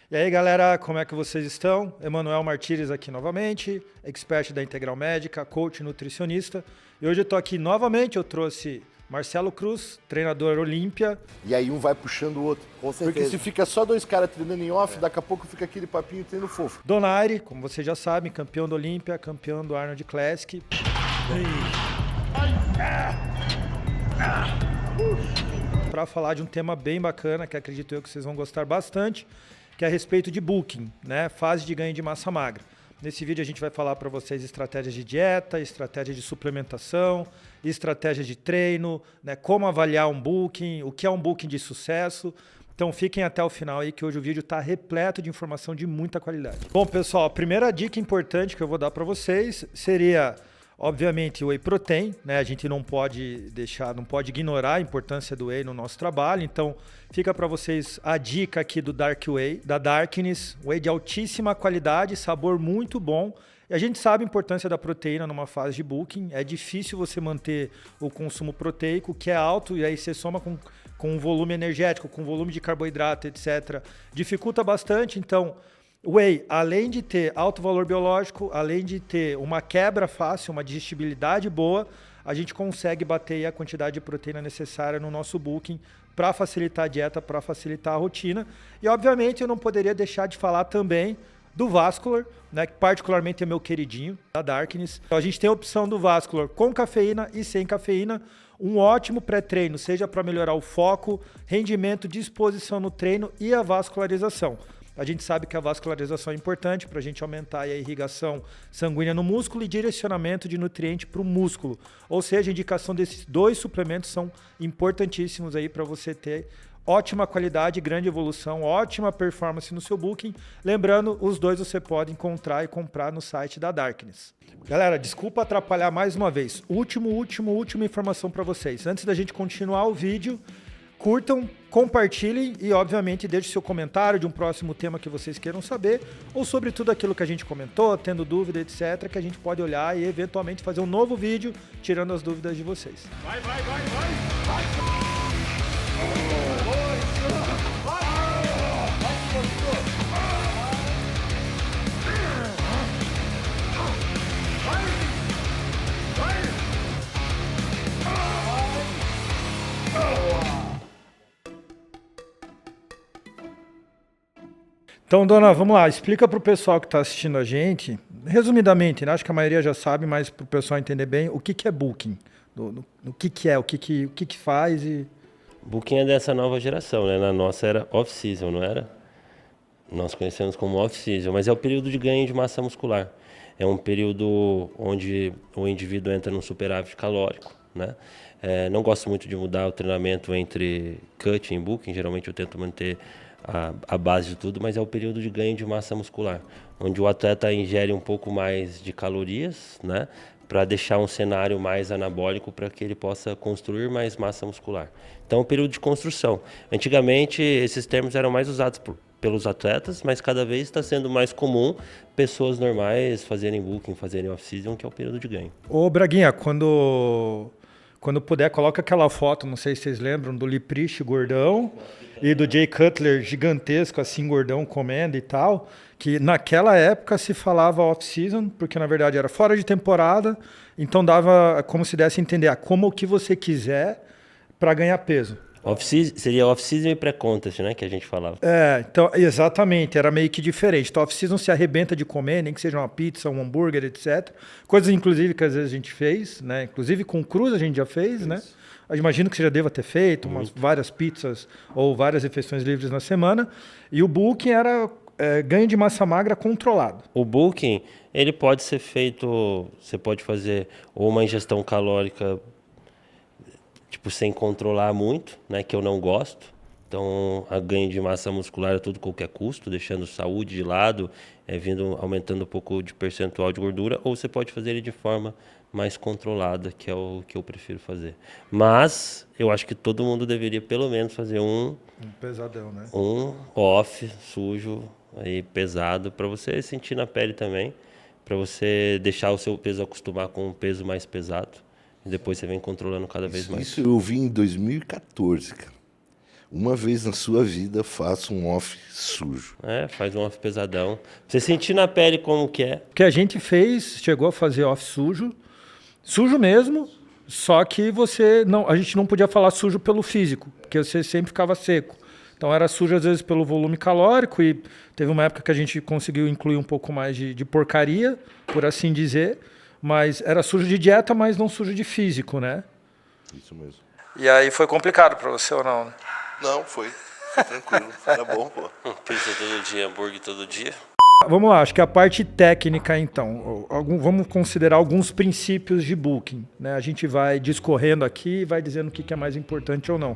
E aí, galera, como é que vocês estão? Emanuel Martires aqui novamente, expert da Integral Médica, coach nutricionista. E hoje eu estou aqui novamente, eu trouxe Marcelo Cruz, treinador Olímpia. E aí um vai puxando o outro. Com certeza. Porque se fica só dois caras treinando em off, daqui a pouco fica aquele papinho treino fofo. Donaire, como vocês já sabem, campeão do Olímpia, campeão do Arnold Classic. Para falar de um tema bem bacana, que acredito eu que vocês vão gostar bastante, que é a respeito de booking, né? Fase de ganho de massa magra. Nesse vídeo a gente vai falar para vocês estratégias de dieta, estratégias de suplementação, estratégias de treino, né? Como avaliar um booking, o que é um booking de sucesso. Então fiquem até o final aí que hoje o vídeo está repleto de informação de muita qualidade. Bom, pessoal, a primeira dica importante que eu vou dar para vocês seria, obviamente, o Whey Protein, né? A gente não pode ignorar a importância do Whey no nosso trabalho. Então, fica para vocês a dica aqui do Dark Whey, da Darkness, Whey de altíssima qualidade, sabor muito bom. E a gente sabe a importância da proteína numa fase de booking. É difícil você manter o consumo proteico, que é alto, e aí você soma com o volume energético, com o volume de carboidrato, etc. Dificulta bastante, então Whey, além de ter alto valor biológico, além de ter uma quebra fácil, uma digestibilidade boa, a gente consegue bater a quantidade de proteína necessária no nosso booking para facilitar a dieta, para facilitar a rotina. E, obviamente, eu não poderia deixar de falar também do Vascular, né, que particularmente é meu queridinho, da Darkness. Então, a gente tem a opção do Vascular com cafeína e sem cafeína. Um ótimo pré-treino, seja para melhorar o foco, rendimento, disposição no treino e a vascularização. A gente sabe que a vascularização é importante para a gente aumentar a irrigação sanguínea no músculo e direcionamento de nutriente para o músculo. Ou seja, a indicação desses dois suplementos são importantíssimos aí para você ter ótima qualidade, grande evolução, ótima performance no seu booking. Lembrando, os dois você pode encontrar e comprar no site da Darkness. Galera, desculpa atrapalhar mais uma vez. Última informação para vocês. Antes da gente continuar o vídeo, curtam, compartilhem e, obviamente, deixem seu comentário de um próximo tema que vocês queiram saber ou sobre tudo aquilo que a gente comentou, tendo dúvida, etc., que a gente pode olhar e, eventualmente, fazer um novo vídeo tirando as dúvidas de vocês. Vai! Então, dona, vamos lá, explica para o pessoal que está assistindo a gente, resumidamente, né? Acho que a maioria já sabe, mas para o pessoal entender bem, o que é booking, o que é, o que faz e... Booking é dessa nova geração, né? Na nossa era off-season, não era? Nós conhecemos como off-season, mas é o período de ganho de massa muscular. É um período onde o indivíduo entra num superávit calórico, né? Não gosto muito de mudar o treinamento entre cut e booking, geralmente eu tento manter a base de tudo, mas é o período de ganho de massa muscular, onde o atleta ingere um pouco mais de calorias, né, para deixar um cenário mais anabólico para que ele possa construir mais massa muscular. Então, é um período de construção. Antigamente, esses termos eram mais usados pelos atletas, mas cada vez está sendo mais comum pessoas normais fazerem booking, fazerem off-season, que é o período de ganho. Ô, Braguinha, quando puder, coloca aquela foto, não sei se vocês lembram, do Liprich gordão e do Jay Cutler gigantesco, assim, gordão, comendo e tal, que naquela época se falava off-season, porque na verdade era fora de temporada, então dava como se desse a entender como o que você quiser para ganhar peso. Seria off-season e pré-contest, né, que a gente falava. Então, exatamente, era meio que diferente. Então, off-season se arrebenta de comer, nem que seja uma pizza, um hambúrguer, etc. Coisas, inclusive, que às vezes a gente fez, né? Inclusive com cruz a gente já fez, né? Eu imagino que você já deva ter feito várias pizzas ou várias refeições livres na semana. E o booking era ganho de massa magra controlado. O booking, ele pode ser feito, você pode fazer ou uma ingestão calórica tipo, sem controlar muito, né, que eu não gosto. Então, a ganho de massa muscular a todo qualquer custo, deixando saúde de lado, aumentando um pouco de percentual de gordura, ou você pode fazer ele de forma mais controlada, que é o que eu prefiro fazer. Mas, eu acho que todo mundo deveria pelo menos fazer um pesadão, né? Um off, sujo, aí, pesado, para você sentir na pele também, para você deixar o seu peso acostumar com um peso mais pesado. E depois você vem controlando cada vez mais. Isso eu vi em 2014, cara. Uma vez na sua vida, faça um off sujo. Faz um off pesadão. Pra você sentir na pele como que é. O que a gente fez, chegou a fazer off sujo, sujo mesmo, só que a gente não podia falar sujo pelo físico, porque você sempre ficava seco. Então era sujo às vezes pelo volume calórico e teve uma época que a gente conseguiu incluir um pouco mais de porcaria, por assim dizer, mas era sujo de dieta, mas não sujo de físico, né? Isso mesmo. E aí foi complicado para você ou não, né? Não, foi. Tranquilo. Era bom, pô. Pizza todo dia, hambúrguer todo dia. Vamos lá, acho que a parte técnica, então. Vamos considerar alguns princípios de booking, né? A gente vai discorrendo aqui e vai dizendo o que é mais importante ou não.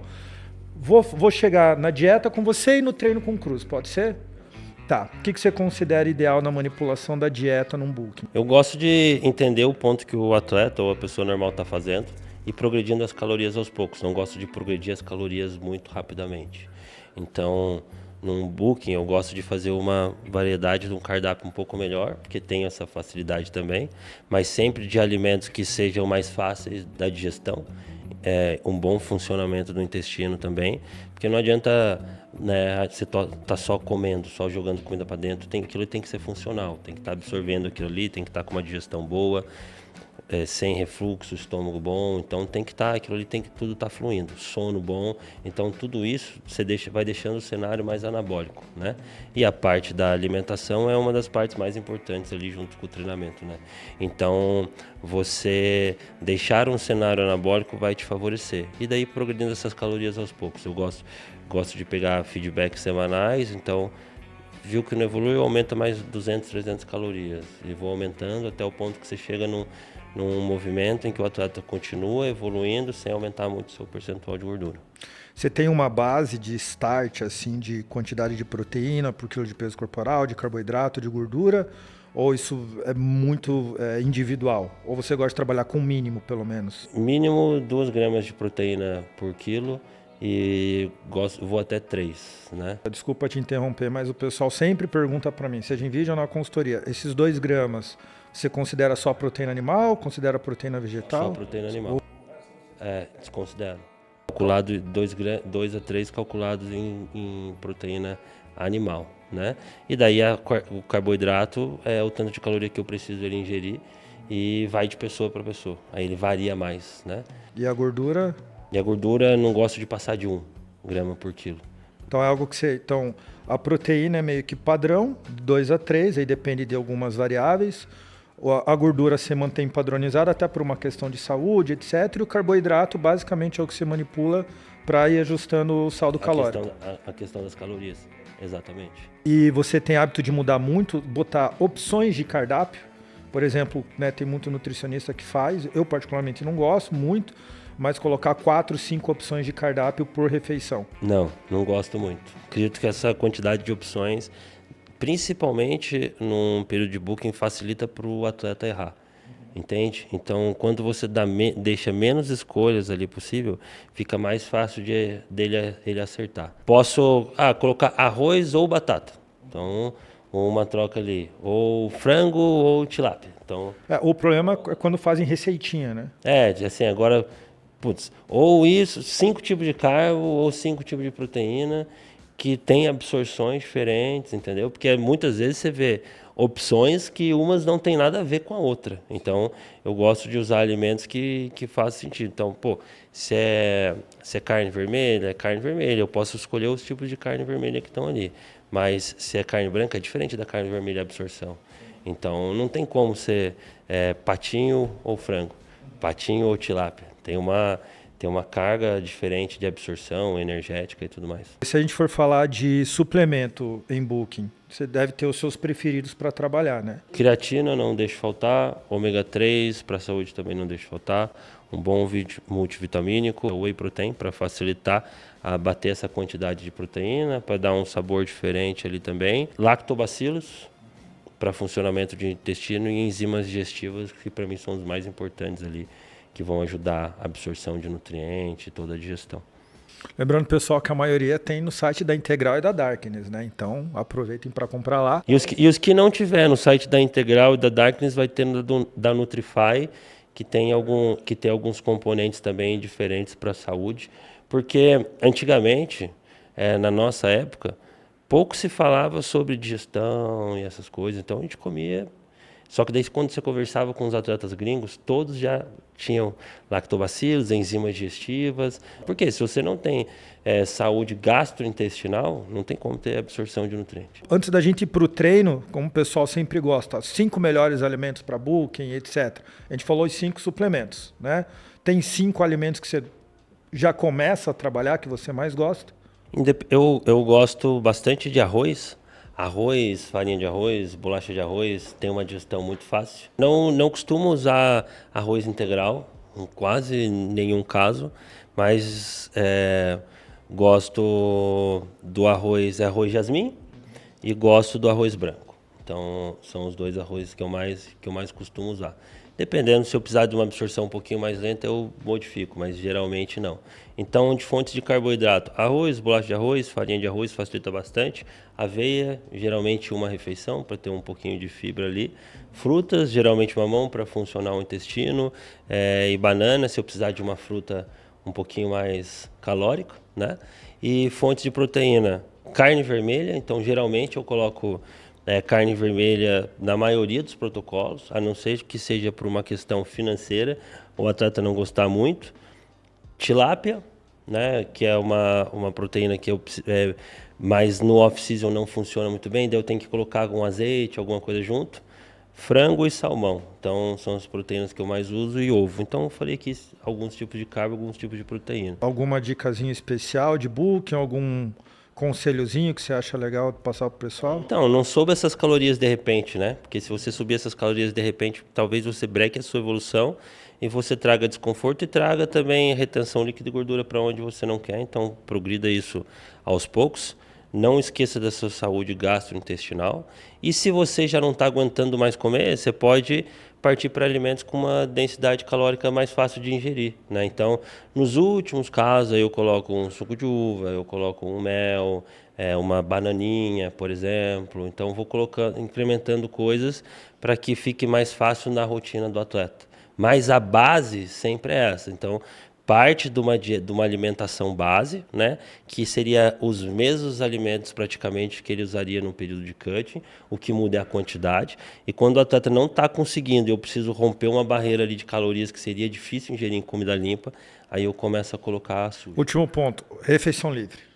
Vou chegar na dieta com você e no treino com o Cruz, pode ser? Tá. O que você considera ideal na manipulação da dieta num booking? Eu gosto de entender o ponto que o atleta ou a pessoa normal está fazendo e progredindo as calorias aos poucos. Não gosto de progredir as calorias muito rapidamente. Então, num booking, eu gosto de fazer uma variedade de um cardápio um pouco melhor, porque tem essa facilidade também, mas sempre de alimentos que sejam mais fáceis da digestão, um bom funcionamento do intestino também, porque não adianta, né, você tá só comendo, só jogando comida para dentro, aquilo tem que ser funcional, tem que estar absorvendo aquilo ali, tem que estar com uma digestão boa, sem refluxo, estômago bom, então tem que estar, aquilo ali tem que tudo estar fluindo, sono bom, então tudo isso você vai deixando o cenário mais anabólico, né? E a parte da alimentação é uma das partes mais importantes ali junto com o treinamento, né? Então você deixar um cenário anabólico vai te favorecer, e daí progredindo essas calorias aos poucos. Eu gosto de pegar feedbacks semanais, então viu que não evolui, aumenta mais 200, 300 calorias, e vou aumentando até o ponto que você chega num movimento em que o atleta continua evoluindo sem aumentar muito o seu percentual de gordura. Você tem uma base de start, assim, de quantidade de proteína por quilo de peso corporal, de carboidrato, de gordura? Ou isso é muito individual? Ou você gosta de trabalhar com mínimo, pelo menos? Mínimo 2 gramas de proteína por quilo e vou até 3, né? Desculpa te interromper, mas o pessoal sempre pergunta para mim, seja em vídeo ou na consultoria, esses 2 gramas, você considera só proteína animal, considera proteína vegetal? Só proteína animal. Desconsidero. Calculado 2 a 3 calculados em proteína animal, né? E daí o carboidrato é o tanto de caloria que eu preciso ele ingerir e vai de pessoa para pessoa. Aí ele varia mais, né? E a gordura? E a gordura não gosto de passar de 1 grama por quilo. Então é algo que então a proteína é meio que padrão, 2 a 3, aí depende de algumas variáveis. A gordura se mantém padronizada até por uma questão de saúde, etc. E o carboidrato basicamente é o que se manipula para ir ajustando o saldo calórico. A questão das calorias, exatamente. E você tem hábito de mudar muito, botar opções de cardápio? Por exemplo, né, tem muito nutricionista que faz, eu particularmente não gosto muito, mas colocar 4, 5 opções de cardápio por refeição. Não gosto muito. Acredito que essa quantidade de opções, principalmente num período de booking, facilita para o atleta errar, entende? Então, quando você deixa menos escolhas ali possível, fica mais fácil dele ele acertar. Posso colocar arroz ou batata, então uma troca ali, ou frango ou tilápia. Então, o problema é quando fazem receitinha, né? Assim, agora, ou isso, 5 tipos de carbo ou 5 tipos de proteína, que tem absorções diferentes, entendeu? Porque muitas vezes você vê opções que umas não tem nada a ver com a outra. Então, eu gosto de usar alimentos que fazem sentido. Então, se é carne vermelha, é carne vermelha. Eu posso escolher os tipos de carne vermelha que estão ali. Mas se é carne branca, é diferente da carne vermelha a absorção. Então, não tem como ser patinho ou frango, patinho ou tilápia. Tem uma carga diferente de absorção energética e tudo mais. Se a gente for falar de suplemento em booking, você deve ter os seus preferidos para trabalhar, né? Creatina não deixa faltar, ômega 3 para a saúde também não deixa faltar, um bom multivitamínico, whey protein para facilitar a bater essa quantidade de proteína, para dar um sabor diferente ali também. Lactobacilos para funcionamento de intestino e enzimas digestivas, que para mim são os mais importantes ali, que vão ajudar a absorção de nutrientes e toda a digestão. Lembrando, pessoal, que a maioria tem no site da Integral e da Darkness, né? Então, aproveitem para comprar lá. E os que não tiver no site da Integral e da Darkness, vai ter da Nutrify, que tem alguns componentes também diferentes para a saúde. Porque, antigamente, na nossa época, pouco se falava sobre digestão e essas coisas, então a gente comia. Só que daí quando você conversava com os atletas gringos, todos já tinham lactobacilos, enzimas digestivas. Porque se você não tem saúde gastrointestinal, não tem como ter absorção de nutrientes. Antes da gente ir para o treino, como o pessoal sempre gosta, 5 melhores alimentos para booking, etc. A gente falou os 5 suplementos, né? Tem 5 alimentos que você já começa a trabalhar, que você mais gosta? Eu gosto bastante de arroz. Arroz, farinha de arroz, bolacha de arroz, tem uma digestão muito fácil. Não costumo usar arroz integral, em quase nenhum caso, mas gosto do arroz jasmim e gosto do arroz branco. Então, são os 2 arrozes que eu mais costumo usar. Dependendo, se eu precisar de uma absorção um pouquinho mais lenta, eu modifico, mas geralmente não. Então, de fontes de carboidrato, arroz, bolacha de arroz, farinha de arroz facilita bastante. Aveia, geralmente uma refeição, para ter um pouquinho de fibra ali. Frutas, geralmente mamão, para funcionar o intestino. E banana, se eu precisar de uma fruta um pouquinho mais calórica, né? E fontes de proteína, carne vermelha, então geralmente eu coloco carne vermelha na maioria dos protocolos, a não ser que seja por uma questão financeira, o atleta não gostar muito. Tilápia, né, que é uma proteína que mas no off-season não funciona muito bem, daí eu tenho que colocar algum azeite, alguma coisa junto. Frango e salmão, então são as proteínas que eu mais uso, e ovo. Então eu falei aqui alguns tipos de carbo, alguns tipos de proteína. Alguma dicasinha especial de booking, algum conselhozinho que você acha legal passar para o pessoal? Então, não soube essas calorias de repente, né? Porque se você subir essas calorias de repente, talvez você breque a sua evolução e você traga desconforto e traga também retenção líquida e gordura para onde você não quer. Então, progrida isso aos poucos. Não esqueça da sua saúde gastrointestinal. E se você já não está aguentando mais comer, você pode partir para alimentos com uma densidade calórica mais fácil de ingerir, né? Então, nos últimos casos, eu coloco um suco de uva, eu coloco um mel, uma bananinha, por exemplo. Então, vou colocando, incrementando coisas para que fique mais fácil na rotina do atleta. Mas a base sempre é essa. Então, parte de uma alimentação base, né, que seria os mesmos alimentos praticamente que ele usaria no período de cutting, o que muda é a quantidade. E quando o atleta não está conseguindo, eu preciso romper uma barreira ali de calorias que seria difícil ingerir em comida limpa, aí eu começo a colocar açúcar. Último ponto, refeição livre.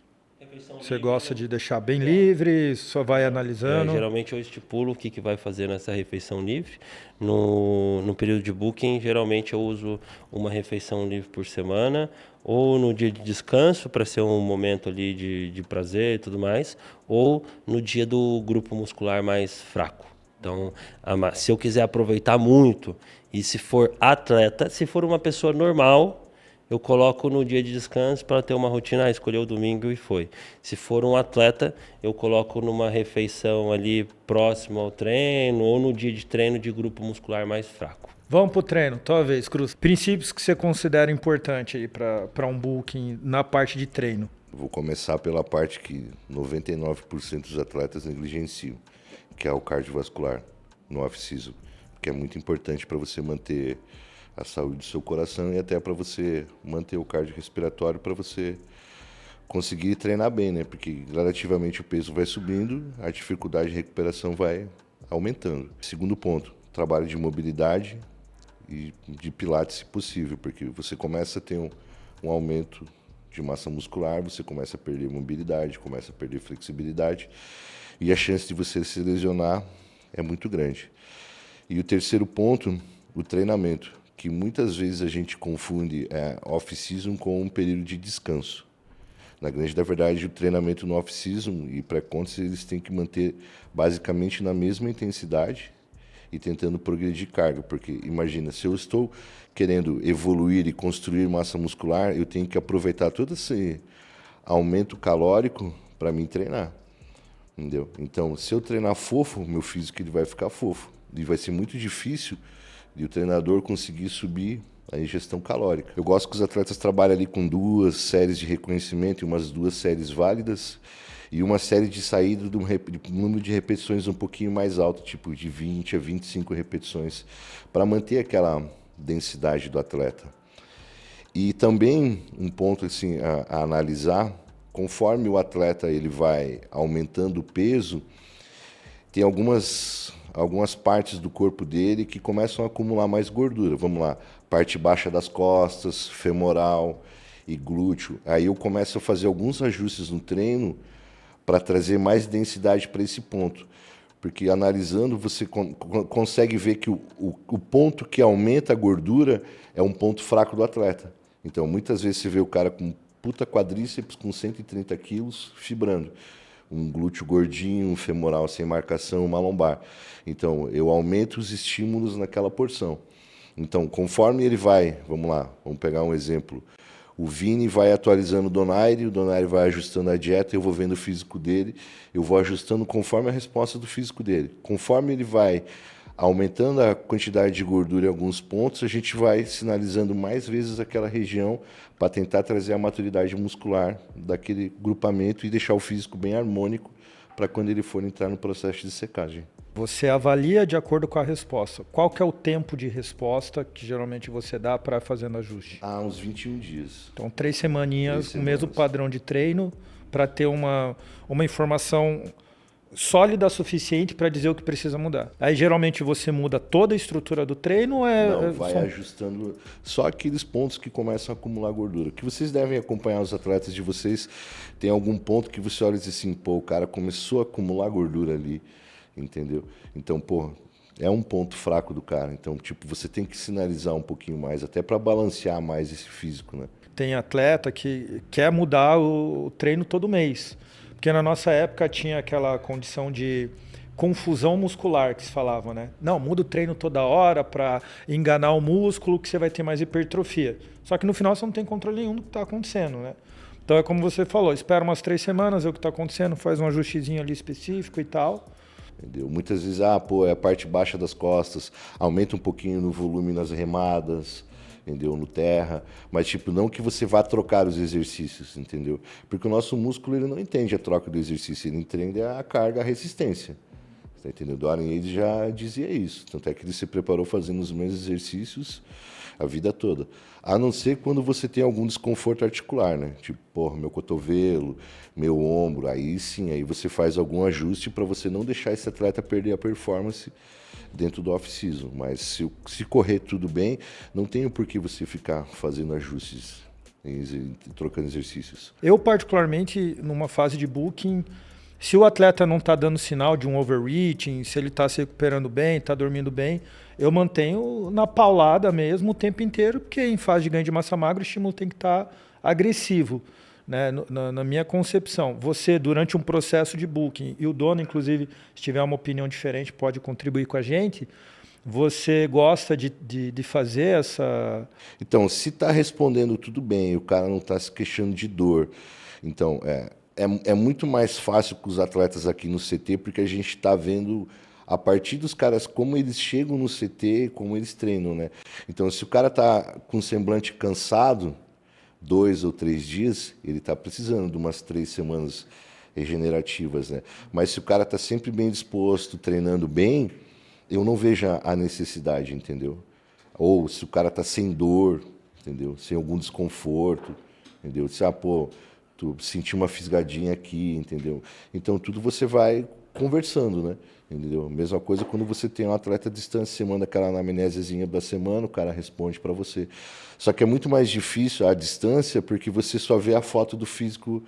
Você gosta de deixar bem livre, só vai analisando? Geralmente eu estipulo o que vai fazer nessa refeição livre. No período de booking, geralmente eu uso uma refeição livre por semana, ou no dia de descanso, para ser um momento ali de prazer e tudo mais, ou no dia do grupo muscular mais fraco. Então, se eu quiser aproveitar muito, e se for atleta, se for uma pessoa normal, eu coloco no dia de descanso para ter uma rotina, escolher o domingo e foi. Se for um atleta, eu coloco numa refeição ali próximo ao treino ou no dia de treino de grupo muscular mais fraco. Vamos para o treino, tua vez, Cruz. Princípios que você considera importante aí para um booking na parte de treino. Vou começar pela parte que 99% dos atletas negligenciam, que é o cardiovascular no off-season, que é muito importante para você manter a saúde do seu coração e até para você manter o cardiorrespiratório, para você conseguir treinar bem, né? Porque gradativamente o peso vai subindo, a dificuldade de recuperação vai aumentando. Segundo ponto, trabalho de mobilidade e de pilates se possível, porque você começa a ter um aumento de massa muscular, você começa a perder mobilidade, começa a perder flexibilidade e a chance de você se lesionar é muito grande. E o terceiro ponto, o treinamento, que muitas vezes a gente confunde off-season com um período de descanso. Na grande da verdade, o treinamento no off-season e pré-contest, eles têm que manter basicamente na mesma intensidade e tentando progredir carga, porque imagina, se eu estou querendo evoluir e construir massa muscular, eu tenho que aproveitar todo esse aumento calórico para me treinar, entendeu? Então, se eu treinar fofo, meu físico ele vai ficar fofo e vai ser muito difícil de o treinador conseguir subir a ingestão calórica. Eu gosto que os atletas trabalhem ali com 2 séries de reconhecimento e umas 2 séries válidas e uma série de saída de um número de repetições um pouquinho mais alto, tipo de 20 a 25 repetições, para manter aquela densidade do atleta. E também um ponto assim, a analisar conforme o atleta ele vai aumentando o peso, tem algumas partes do corpo dele que começam a acumular mais gordura. Vamos lá, parte baixa das costas, femoral e glúteo. Aí eu começo a fazer alguns ajustes no treino para trazer mais densidade para esse ponto. Porque analisando, você consegue ver que o ponto que aumenta a gordura é um ponto fraco do atleta. Então, muitas vezes você vê o cara com puta quadríceps, com 130 quilos, fibrando. Um glúteo gordinho, um femoral sem marcação, uma lombar. Então, eu aumento os estímulos naquela porção. Então, conforme ele vai, vamos lá, vamos pegar um exemplo. O Vini vai atualizando o Donaire vai ajustando a dieta, eu vou vendo o físico dele, eu vou ajustando conforme a resposta do físico dele. Conforme ele vai aumentando a quantidade de gordura em alguns pontos, a gente vai sinalizando mais vezes aquela região para tentar trazer a maturidade muscular daquele grupamento e deixar o físico bem harmônico para quando ele for entrar no processo de secagem. Você avalia de acordo com a resposta. Qual que é o tempo de resposta que geralmente você dá para fazendo ajuste? Há uns 21 dias. Então, 3 semaninhas, o mesmo padrão de treino, para ter uma informação sólida suficiente para dizer o que precisa mudar. Aí, geralmente, você muda toda a estrutura do treino ou é... Não, vai ajustando só aqueles pontos que começam a acumular gordura. Que vocês devem acompanhar os atletas de vocês. Tem algum ponto que você olha e diz assim, pô, o cara começou a acumular gordura ali. Entendeu? Então, pô, é um ponto fraco do cara. Então, tipo, você tem que sinalizar um pouquinho mais, até para balancear mais esse físico, né? Tem atleta que quer mudar o treino todo mês. Porque na nossa época tinha aquela condição de confusão muscular que se falava, né? Não, muda o treino toda hora para enganar o músculo que você vai ter mais hipertrofia. Só que no final você não tem controle nenhum do que está acontecendo, né? Então é como você falou, espera umas 3 semanas, ver o que está acontecendo, faz um ajustezinho ali específico e tal. Entendeu? Muitas vezes, é a parte baixa das costas, aumenta um pouquinho no volume nas remadas, entendeu? No terra, mas tipo, não que você vá trocar os exercícios, entendeu? Porque o nosso músculo ele não entende a troca do exercício, ele entende a carga, a resistência. Tá entendendo? Doran Yates já dizia isso, tanto é que ele se preparou fazendo os mesmos exercícios a vida toda. A não ser quando você tem algum desconforto articular, né? Tipo, porra, meu cotovelo, meu ombro, aí sim, aí você faz algum ajuste para você não deixar esse atleta perder a performance dentro do off-season. Mas se correr tudo bem, não tem por que você ficar fazendo ajustes e trocando exercícios. Eu, particularmente, numa fase de booking, se o atleta não está dando sinal de um overreaching, se ele está se recuperando bem, está dormindo bem, eu mantenho na paulada mesmo o tempo inteiro, porque em fase de ganho de massa magra o estímulo tem que estar agressivo, né? Na minha concepção. Você, durante um processo de booking, e o dono, inclusive, se tiver uma opinião diferente, pode contribuir com a gente, você gosta de fazer essa... Então, se está respondendo tudo bem, o cara não está se queixando de dor, então é muito mais fácil com os atletas aqui no CT, porque a gente está vendo a partir dos caras como eles chegam no CT, como eles treinam, né? Então, se o cara está com semblante cansado, 2 ou 3 dias, ele está precisando de umas 3 semanas regenerativas, né? Mas se o cara está sempre bem disposto, treinando bem, eu não vejo a necessidade, entendeu? Ou se o cara está sem dor, entendeu? Sem algum desconforto, entendeu? Se, pô, tu sentiu uma fisgadinha aqui, entendeu? Então, tudo você vai conversando, né? Entendeu? Mesma coisa quando você tem um atleta à distância, você manda aquela anamnésiazinha da semana, o cara responde para você. Só que é muito mais difícil a distância porque você só vê a foto do físico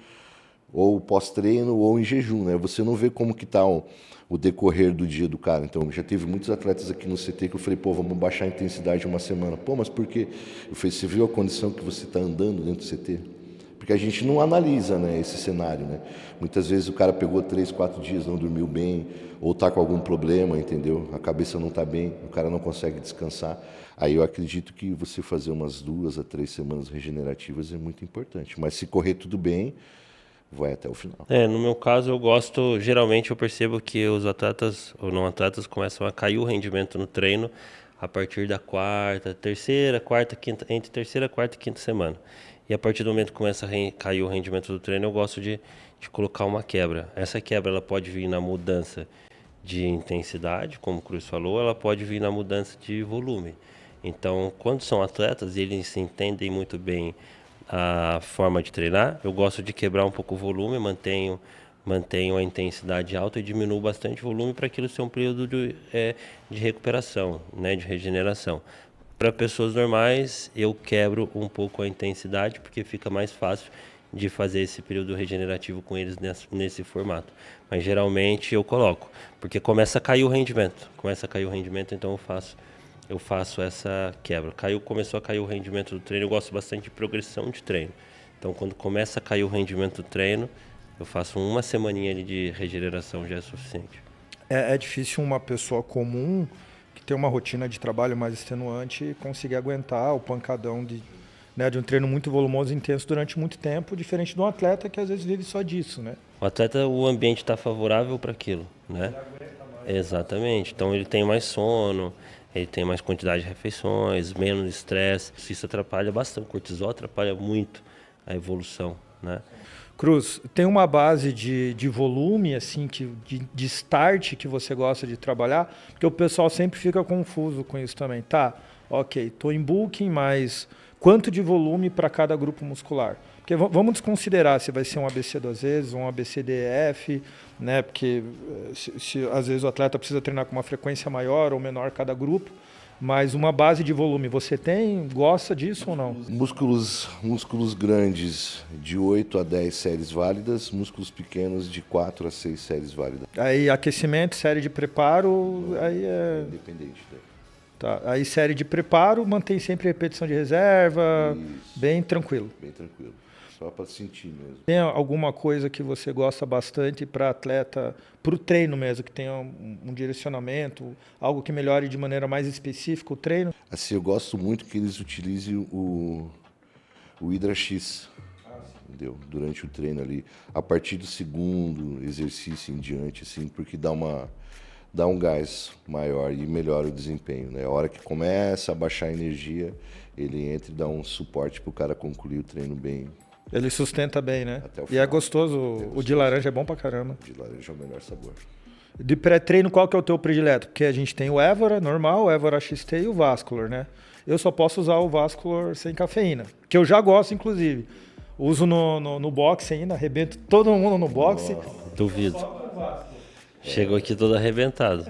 ou pós-treino ou em jejum, né? Você não vê como que tá o decorrer do dia do cara. Então, já teve muitos atletas aqui no CT que eu falei, pô, vamos baixar a intensidade uma semana. Pô, mas por quê? Eu falei, você viu a condição que você está andando dentro do CT? Porque a gente não analisa, né, esse cenário, né? Muitas vezes o cara pegou 3, 4 dias, não dormiu bem, ou está com algum problema, entendeu? A cabeça não está bem, o cara não consegue descansar. Aí eu acredito que você fazer umas 2 a 3 semanas regenerativas é muito importante. Mas se correr tudo bem, vai até o final. No meu caso, geralmente eu percebo que os atletas ou não atletas começam a cair o rendimento no treino a partir da terceira, quarta, quinta semana. E a partir do momento que começa a cair o rendimento do treino, eu gosto de colocar uma quebra. Essa quebra ela pode vir na mudança de intensidade, como o Cruz falou, ela pode vir na mudança de volume. Então, quando são atletas, eles entendem muito bem a forma de treinar. Eu gosto de quebrar um pouco o volume, mantenho a intensidade alta e diminuo bastante o volume para aquilo ser um período de recuperação, né, de regeneração. Para pessoas normais, eu quebro um pouco a intensidade porque fica mais fácil de fazer esse período regenerativo com eles nesse formato. Mas geralmente eu coloco, porque começa a cair o rendimento. Então eu faço essa quebra. Começou a cair o rendimento do treino, eu gosto bastante de progressão de treino. Então quando começa a cair o rendimento do treino, eu faço uma semaninha ali de regeneração, já é suficiente. É difícil uma pessoa comum que tem uma rotina de trabalho mais extenuante conseguir aguentar o pancadão de um treino muito volumoso e intenso durante muito tempo, diferente de um atleta que às vezes vive só disso, né? O atleta, o ambiente está favorável para aquilo, né? Exatamente. Então ele tem mais sono, ele tem mais quantidade de refeições, menos estresse. Isso atrapalha bastante. O cortisol atrapalha muito a evolução, né? Cruz, tem uma base de volume, assim, de start que você gosta de trabalhar? Porque o pessoal sempre fica confuso com isso também. Tá, ok, estou em bulking, mas quanto de volume para cada grupo muscular? Porque vamos desconsiderar se vai ser um ABC duas vezes, um ABCDEF, né? Porque às vezes o atleta precisa treinar com uma frequência maior ou menor cada grupo. Mas uma base de volume, você gosta disso ou não? Músculos grandes de 8 a 10 séries válidas, músculos pequenos de 4 a 6 séries válidas. Aí aquecimento, série de preparo, aí é... Independente. Né? Tá. Aí série de preparo, mantém sempre repetição de reserva, Isso. Bem tranquilo. Bem tranquilo. Só para sentir mesmo. Tem alguma coisa que você gosta bastante para atleta, para o treino mesmo, que tenha um direcionamento, algo que melhore de maneira mais específica o treino? Assim, eu gosto muito que eles utilizem o Hydra X, entendeu? Durante o treino ali, a partir do segundo exercício em diante, assim, porque dá um gás maior e melhora o desempenho, né? A hora que começa a baixar a energia, ele entra e dá um suporte para o cara concluir o treino bem. Ele sustenta bem, né? Até o E final. é gostoso. O de laranja é bom pra caramba. De laranja é o melhor sabor. De pré-treino, qual que é o teu predileto? Porque a gente tem o Évora normal, o Évora XT e o Vascular, né? Eu só posso usar o Vascular sem cafeína, que eu já gosto, inclusive. Uso no boxe ainda, arrebento todo mundo no boxe. Duvido. Chegou aqui todo arrebentado.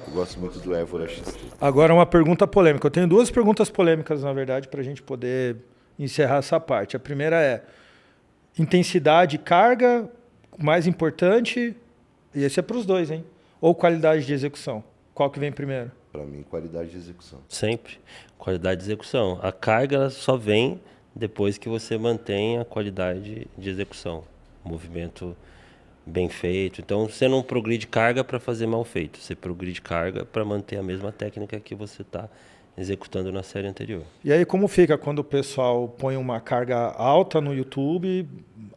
Eu gosto muito do Évora XT. Agora uma pergunta polêmica. Eu tenho duas perguntas polêmicas, na verdade, para a gente poder encerrar essa parte. A primeira é intensidade, carga, mais importante, e esse é para os dois, hein? Ou qualidade de execução? Qual que vem primeiro? Para mim, qualidade de execução. Sempre. Qualidade de execução. A carga ela só vem depois que você mantém a qualidade de execução. Movimento bem feito. Então, você não progride carga para fazer mal feito. Você progride carga para manter a mesma técnica que você está executando na série anterior. E aí, como fica quando o pessoal põe uma carga alta no YouTube,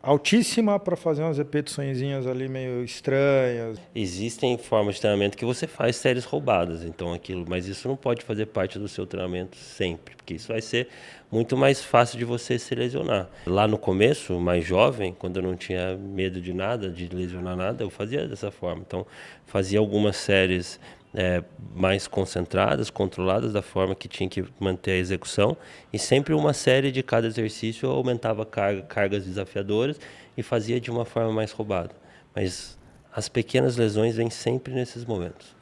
altíssima, para fazer umas repetiçõezinhas ali meio estranhas? Existem formas de treinamento que você faz séries roubadas, então mas isso não pode fazer parte do seu treinamento sempre, porque isso vai ser muito mais fácil de você se lesionar. Lá no começo, mais jovem, quando eu não tinha medo de nada, de lesionar nada, eu fazia dessa forma. Então, fazia algumas séries mais concentradas, controladas, da forma que tinha que manter a execução, e sempre uma série de cada exercício eu aumentava cargas desafiadoras e fazia de uma forma mais roubada. Mas as pequenas lesões vêm sempre nesses momentos.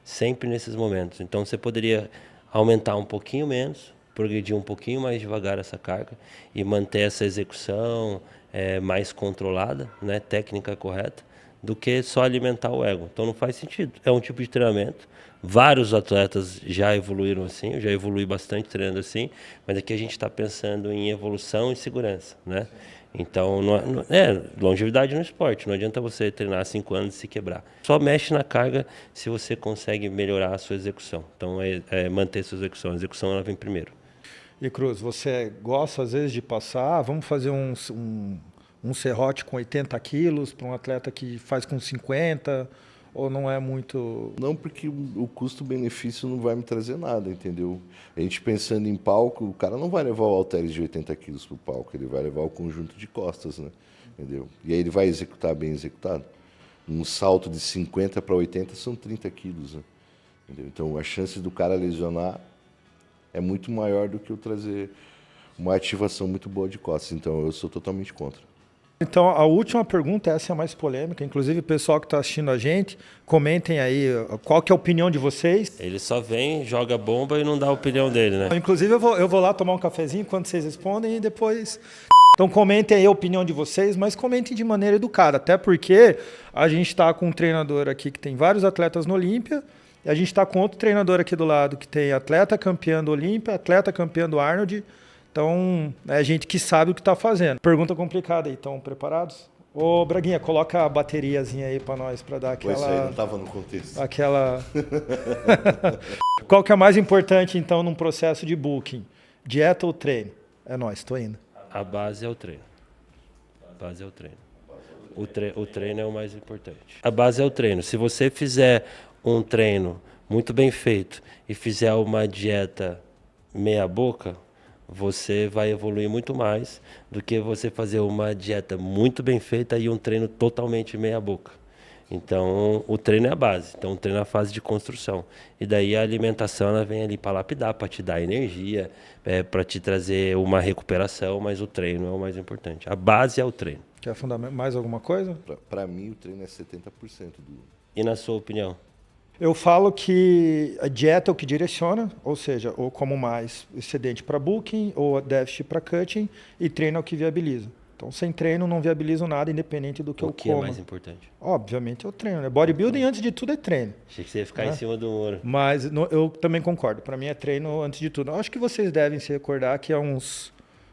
Sempre nesses momentos. Então você poderia aumentar um pouquinho menos, progredir um pouquinho mais devagar essa carga e manter essa execução mais controlada, né, técnica correta, do que só alimentar o ego. Então não faz sentido. É um tipo de treinamento. Vários atletas já evoluíram assim, eu já evolui bastante treinando assim, mas aqui a gente está pensando em evolução e segurança, né? Então, longevidade no esporte. Não adianta você treinar 5 anos e se quebrar. Só mexe na carga se você consegue melhorar a sua execução. Então, manter sua execução. A execução ela vem primeiro. E Cruz, você gosta às vezes de passar, vamos fazer um serrote com 80 quilos para um atleta que faz com 50, ou não é muito... Não, porque o custo-benefício não vai me trazer nada, entendeu? A gente pensando em palco, o cara não vai levar o halteres de 80 quilos para o palco, ele vai levar o conjunto de costas, né? Entendeu? E aí ele vai executar bem executado. Um salto de 50 para 80 são 30 quilos, né? Entendeu? Então a chance do cara lesionar é muito maior do que eu trazer uma ativação muito boa de costas. Então eu sou totalmente contra. Então, a última pergunta, essa é a mais polêmica. Inclusive, o pessoal que está assistindo a gente, comentem aí qual que é a opinião de vocês. Ele só vem, joga bomba e não dá a opinião dele, né? Inclusive, eu vou lá tomar um cafezinho enquanto vocês respondem e depois... Então, comentem aí a opinião de vocês, mas comentem de maneira educada. Até porque a gente está com um treinador aqui que tem vários atletas no Olímpia, e a gente está com outro treinador aqui do lado que tem atleta campeão do Olímpia, atleta campeão do Arnold. Então, é gente que sabe o que está fazendo. Pergunta complicada aí, estão preparados? Ô, Braguinha, coloca a bateriazinha aí para nós, para dar aquela... Pois aí, não estava no contexto. Aquela... Qual que é mais importante, então, num processo de booking? Dieta ou treino? É nóis, estou indo. A base é o treino. A base é o treino. O treino é o mais importante. A base é o treino. Se você fizer um treino muito bem feito e fizer uma dieta meia boca, você vai evoluir muito mais do que você fazer uma dieta muito bem feita e um treino totalmente meia boca. Então, o treino é a base. Então, o treino é a fase de construção. E daí a alimentação ela vem ali para lapidar, para te dar energia, para te trazer uma recuperação, mas o treino é o mais importante. A base é o treino. Quer fundamentar mais alguma coisa? Para mim, o treino é 70% do... E na sua opinião? Eu falo que a dieta é o que direciona, ou seja, ou como mais excedente para booking, ou déficit para cutting, e treino é o que viabiliza. Então, sem treino, não viabilizo nada, independente do que eu O que coma. é mais importante? Obviamente é o treino. Né? Bodybuilding, antes de tudo, é treino. Achei que você ia ficar em cima do muro. Mas eu também concordo. Para mim é treino antes de tudo. Eu acho que vocês devem se recordar que há uns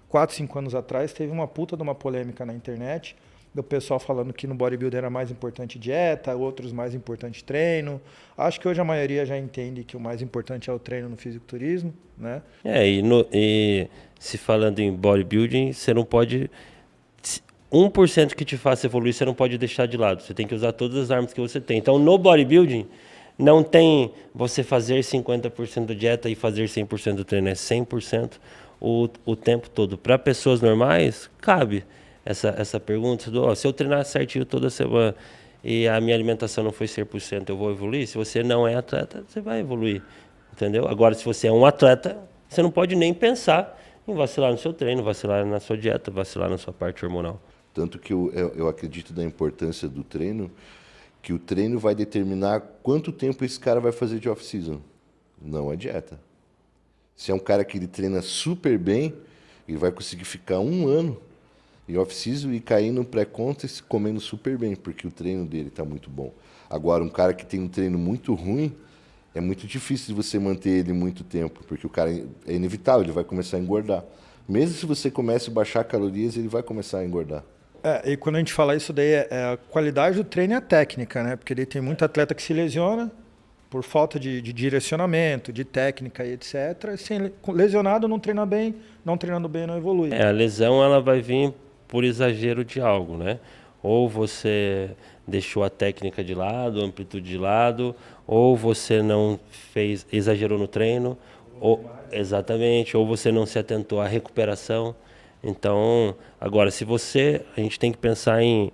4, 5 anos atrás teve uma puta de uma polêmica na internet do pessoal falando que no bodybuilder era mais importante dieta, outros mais importante treino. Acho que hoje a maioria já entende que o mais importante é o treino no fisiculturismo, né? E se falando em bodybuilding, você não pode... 1% que te faça evoluir, você não pode deixar de lado. Você tem que usar todas as armas que você tem. Então, no bodybuilding, não tem você fazer 50% de dieta e fazer 100% do treino. É 100% o tempo todo. Para pessoas normais, cabe essa pergunta. Se eu treinar certinho toda semana e a minha alimentação não foi 100%, eu vou evoluir? Se você não é atleta, você vai evoluir. Entendeu? Agora, se você é um atleta, você não pode nem pensar em vacilar no seu treino, vacilar na sua dieta, vacilar na sua parte hormonal. Tanto que eu acredito da importância do treino, que o treino vai determinar quanto tempo esse cara vai fazer de off-season, não a dieta. Se é um cara que ele treina super bem, ele vai conseguir ficar 1 ano em off-season e cair no pré-contest comendo super bem, porque o treino dele está muito bom. Agora, um cara que tem um treino muito ruim, é muito difícil de você manter ele muito tempo, porque o cara é inevitável, ele vai começar a engordar. Mesmo se você comece a baixar calorias, ele vai começar a engordar. E quando a gente fala isso daí, a qualidade do treino e a técnica, né? Porque daí tem muito atleta que se lesiona por falta de direcionamento, de técnica e etc. Sem lesionado, não treina bem, não treinando bem, não evolui. A lesão ela vai vir por exagero de algo, né? Ou você deixou a técnica de lado, a amplitude de lado, ou você não exagerou no treino, exatamente, ou você não se atentou à recuperação. Então, agora, a gente tem que pensar em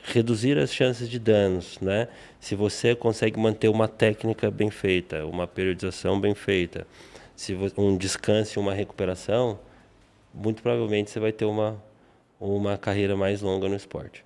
reduzir as chances de danos, né? Se você consegue manter uma técnica bem feita, uma periodização bem feita, um descanso e uma recuperação, muito provavelmente você vai ter uma carreira mais longa no esporte.